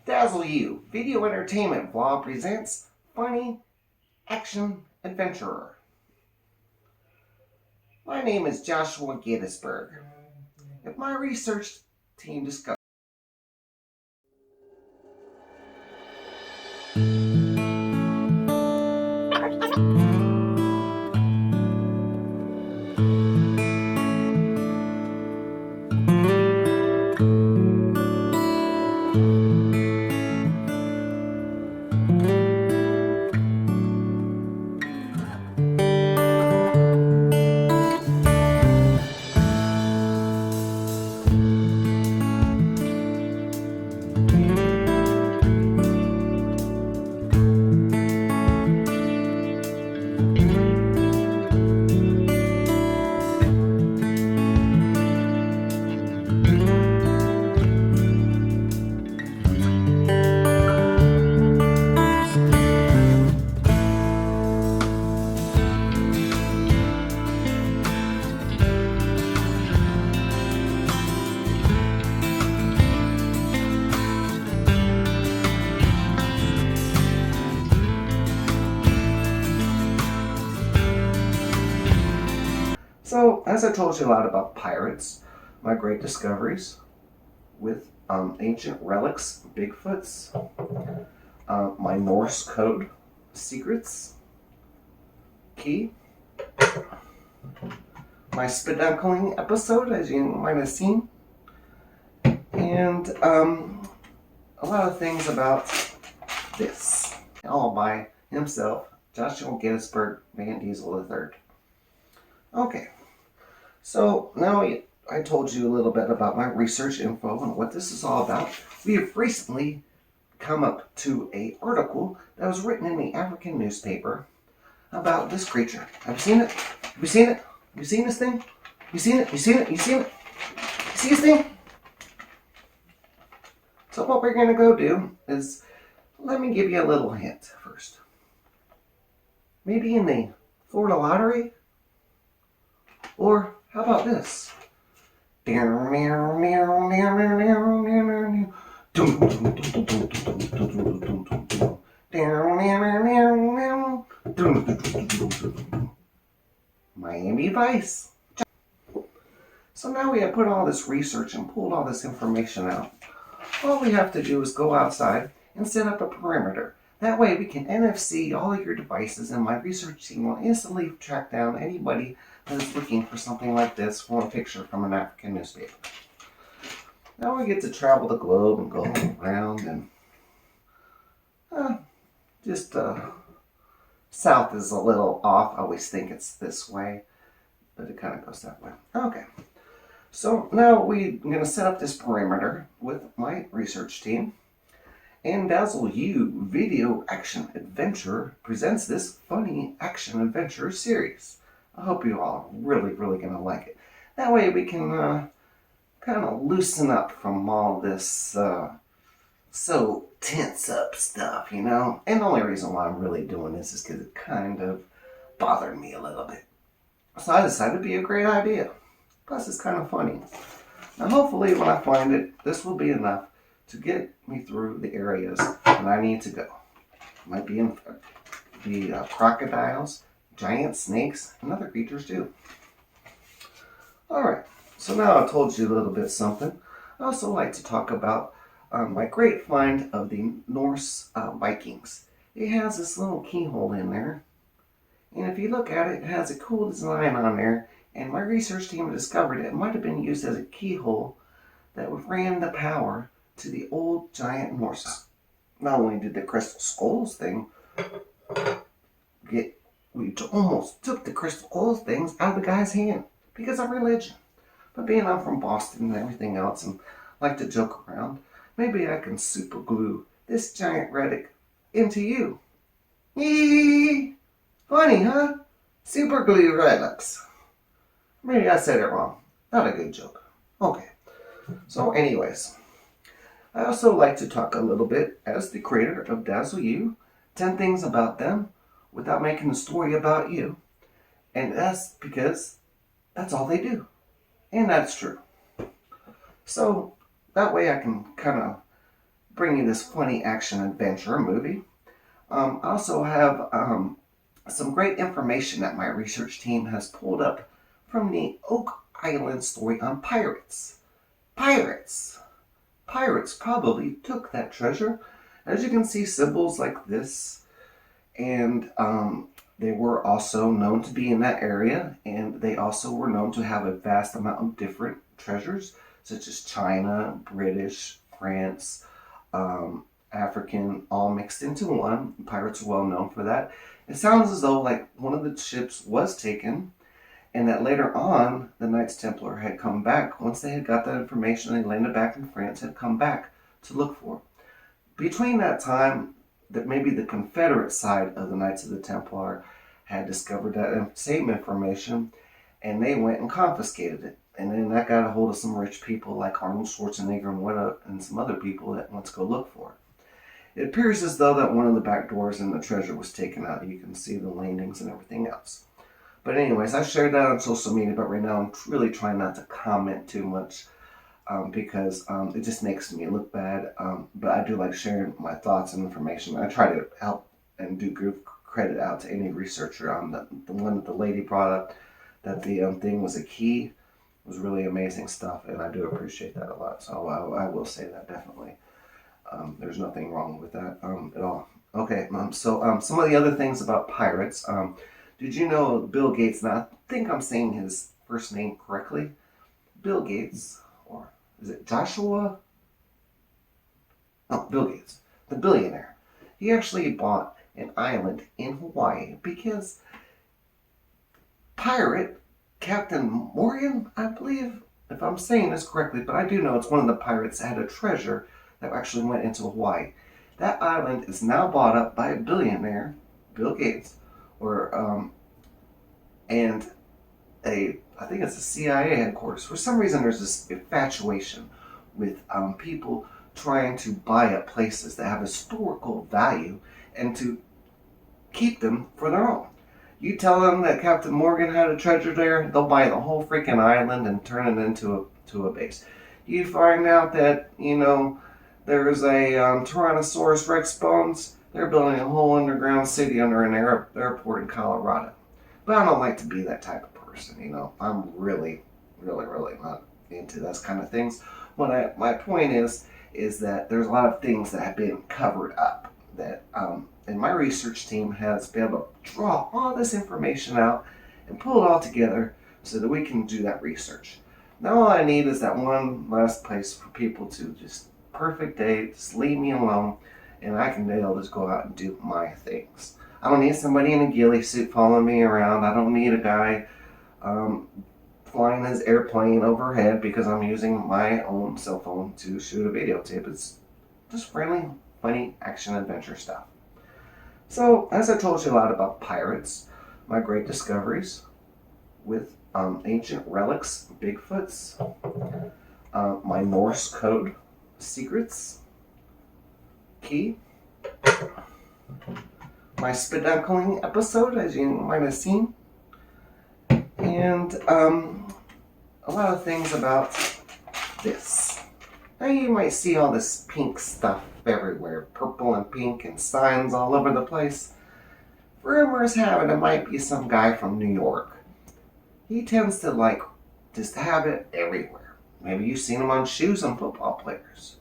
Dazzle You Video Entertainment Vlog presents Funny Action Adventurer. My name is Josh Gettysburg. If my research team discovers So, as I told you a lot about pirates, my great discoveries with ancient relics, Bigfoots, my Norse code secrets, key, my spedunkling episode, as you might have seen, and a lot of things about this, all by himself, Josh Gettysburg, Van Diesel III. Okay, so now I told you a little bit about my research info and what this is all about. We have recently come up to an article that was written in the African newspaper about this creature. Have you seen it? Have you seen it? Have you seen this thing? You seen it? You seen it? You seen it? You see this thing? So what we're going to go do is, let me give you a little hint first. Maybe in the Florida lottery? Or how about this? Miami Vice. So now we have put all this research and pulled all this information out. All we have to do is go outside and set up a perimeter. That way we can NFC all your devices, and my research team will instantly track down anybody that is looking for something like this for a picture from an African newspaper. Now we get to travel the globe and go around and south is a little off. I always think it's this way, but it kind of goes that way. Okay. So now we're going to set up this perimeter with my research team. And Dazzle You Video Action Adventure presents this funny action adventure series. I hope you all are really going to like it. That way we can kind of loosen up from all this so tense up stuff, you know? And the only reason why I'm really doing this is because it kind of bothered me a little bit. So I decided it'd be a great idea. Plus it's kind of funny. Now hopefully when I find it, this will be enough to get me through the areas that I need to go. Might be in the crocodiles, giant snakes, and other creatures too. Alright, so now I've told you a little bit something. I also like to talk about my great find of the Norse Vikings. It has this little keyhole in there, and if you look at it, it has a cool design on there, and my research team discovered it might have been used as a keyhole that ran the power to the old giant Norse. Not only did the crystal skulls thing we almost took the crystal skulls things out of the guy's hand because of religion. But being I'm from Boston and everything else and like to joke around, maybe I can super glue this giant relic into you. Yee! Funny, huh? Super glue relics. Maybe I said it wrong. Not a good joke. Okay. So anyways, I also like to talk a little bit as the creator of Dazzle You, 10 things about them without making a story about you. And that's because that's all they do. And that's true. So that way I can kind of bring you this funny action adventure movie. I also have some great information that my research team has pulled up from the Oak Island story on pirates. Pirates! Pirates probably took that treasure. As you can see, symbols like this, and they were also known to be in that area, and they also were known to have a vast amount of different treasures, such as China, British, France, African, all mixed into one. Pirates are well known for that. It sounds as though like one of the ships was taken, and that later on the Knights Templar had come back. Once they had got that information, they landed back in France, had come back to look for it. Between that time, that maybe the Confederate side of the Knights of the Templar had discovered that same information, and they went and confiscated it. And then that got a hold of some rich people like Arnold Schwarzenegger and some other people that went to go look for it. It appears as though that one of the back doors in the treasure was taken out. You can see the landings and everything else. But anyways, I shared that on social media, but right now I'm really trying not to comment too much because it just makes me look bad. But I do like sharing my thoughts and information. I try to help and do give credit out to any researcher. The one that the lady brought up, that the thing was a key, was really amazing stuff, and I do appreciate that a lot. So I will say that definitely. There's nothing wrong with that at all. Okay, so some of the other things about pirates. Did you know Bill Gates, and I think I'm saying his first name correctly, Bill Gates, or is it Joshua? Oh, Bill Gates, the billionaire. He actually bought an island in Hawaii because pirate Captain Morgan, I believe, if I'm saying this correctly, but I do know it's one of the pirates that had a treasure that actually went into Hawaii. That island is now bought up by a billionaire, Bill Gates, and I think it's the CIA headquarters. For some reason, there's this infatuation with people trying to buy up places that have historical value and to keep them for their own. You tell them that Captain Morgan had a treasure there, they'll buy the whole freaking island and turn it into a base. You find out that, there's a Tyrannosaurus Rex bones, they're building a whole underground city under an airport in Colorado. But I don't like to be that type of person, I'm really, really, really not into those kind of things. My point is that there's a lot of things that have been covered up that and my research team has been able to draw all this information out and pull it all together so that we can do that research. Now all I need is that one last place for people to just perfect day, just leave me alone, and I can be able to just go out and do my things. I don't need somebody in a ghillie suit following me around. I don't need a guy flying his airplane overhead because I'm using my own cell phone to shoot a videotape. It's just friendly, funny action adventure stuff. So, as I told you a lot about pirates, my great discoveries with ancient relics, Bigfoots, my Norse code secrets, key, my spedunkling episode, as you might have seen, and a lot of things about this. Now you might see all this pink stuff everywhere, purple and pink and signs all over the place. Rumors have it might be some guy from New York. He tends to just have it everywhere. Maybe you've seen him on shoes on football players.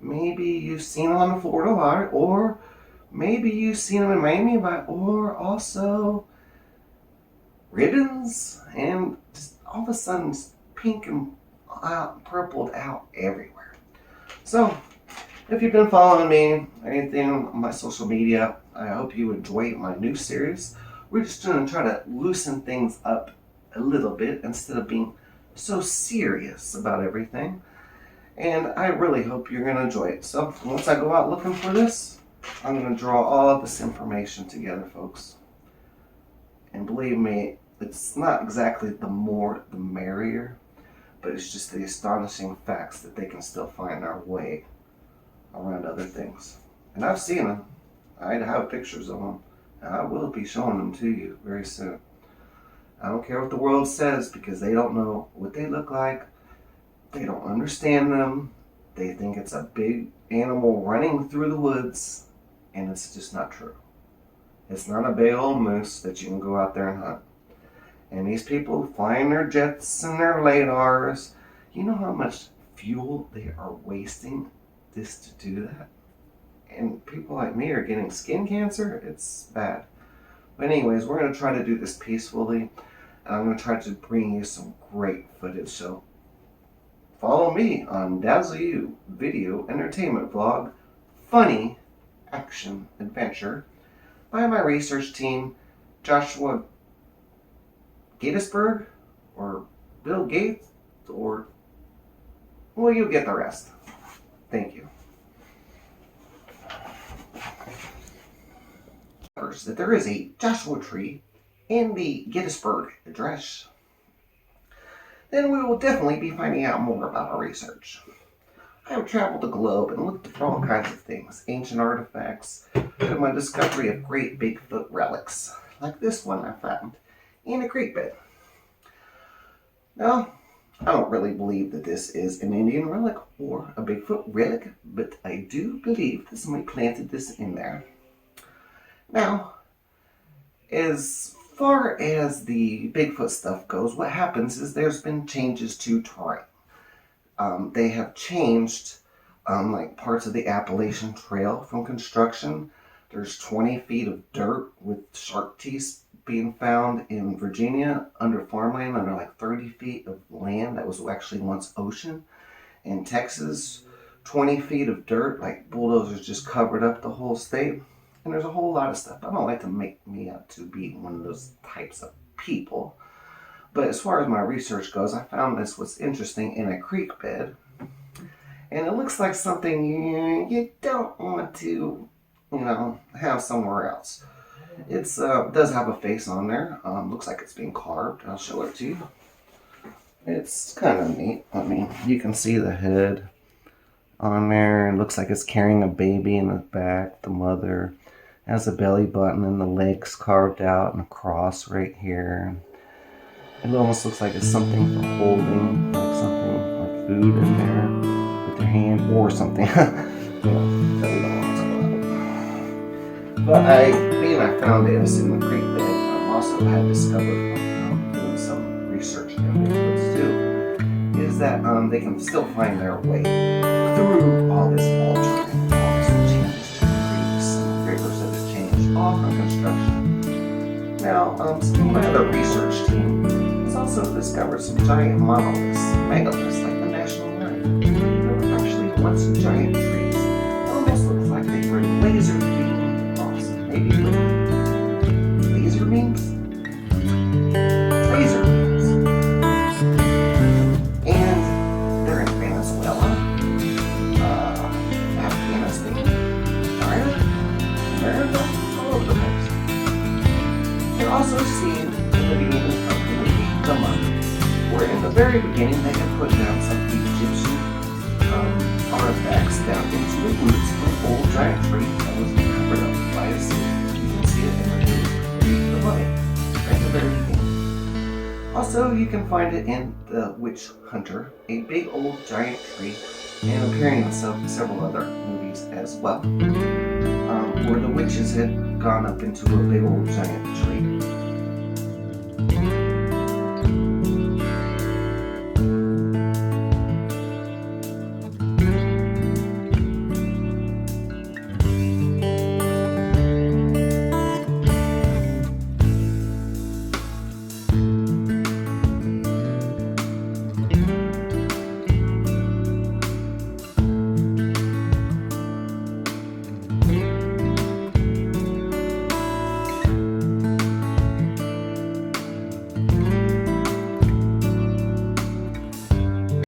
Maybe you've seen him on the Florida line, or maybe you've seen him in Miami, or also ribbons, and just all of a sudden pink and purpled out everywhere. So, if you've been following me, anything on my social media, I hope you enjoy my new series. We're just going to try to loosen things up a little bit instead of being so serious about everything. And I really hope you're going to enjoy it. So, once I go out looking for this, I'm going to draw all of this information together, folks. And believe me, it's not exactly the more the merrier, but it's just the astonishing facts that they can still find our way around other things. And I've seen them. I have pictures of them, and I will be showing them to you very soon. I don't care what the world says because they don't know what they look like. They don't understand them. They think it's a big animal running through the woods, and it's just not true. It's not a big old moose that you can go out there and hunt. And these people flying their jets and their radars, you know how much fuel they are wasting just to do that? And people like me are getting skin cancer. It's bad. But anyways, we're going to try to do this peacefully. And I'm going to try to bring you some great footage. So follow me on Dazzle Video Entertainment Vlog, Funny Action Adventure, by my research team, Joshua Gettysburg, or Bill Gates, or, well, you'll get the rest. Thank you. First, that there is a Joshua tree in the Gettysburg address. Then we will definitely be finding out more about our research. I have traveled the globe and looked for all kinds of things, ancient artifacts, and my discovery of great Bigfoot relics, like this one I found in a creek bed. Now, I don't really believe that this is an Indian relic or a Bigfoot relic, but I do believe that somebody planted this in there. Now, as far as the Bigfoot stuff goes, what happens is there's been changes to terrain. They have changed like parts of the Appalachian Trail from construction. There's 20 feet of dirt with shark teeth being found in Virginia under farmland, under like 30 feet of land that was actually once ocean. In Texas, 20 feet of dirt, like bulldozers just covered up the whole state. And there's a whole lot of stuff. I don't like to make me out to be one of those types of people. But as far as my research goes, I found this was interesting in a creek bed. And it looks like something you don't want to, have somewhere else. It does have a face on there. Looks like it's being carved. I'll show it to you. It's kind of neat. I mean, you can see the head on there. It looks like it's carrying a baby in the back. The mother has a belly button and the legs carved out and a cross right here. It almost looks like it's something for holding, like something like food in there with their hand or something. That we don't want to talk about. But I found this in the creek bed. I also had discovered doing some research in Bigfoots too, is that they can still find their way through all this altering, all this changes to creeks and rivers that have changed, all from construction. Now, my other research team has also discovered some giant monoliths, megaliths, like the National Lion. There were actually once giant trees. It almost looks like they were laser beam across. Maybe laser beams? Laser beams. And they're in Venezuela, Afghanistan, China, America, all over the place. They're also seen in the beginning of the movie The Mummy, where in the very beginning they had put down some Egyptian artifacts down into the roots of an old giant tree that was covered up by a sea. You can see it in the movie The Mummy, right at the very beginning. Also, you can find it in The Witch Hunter, a big old giant tree, and appearing in several other movies as well, where the witches had gone up into a big old giant tree.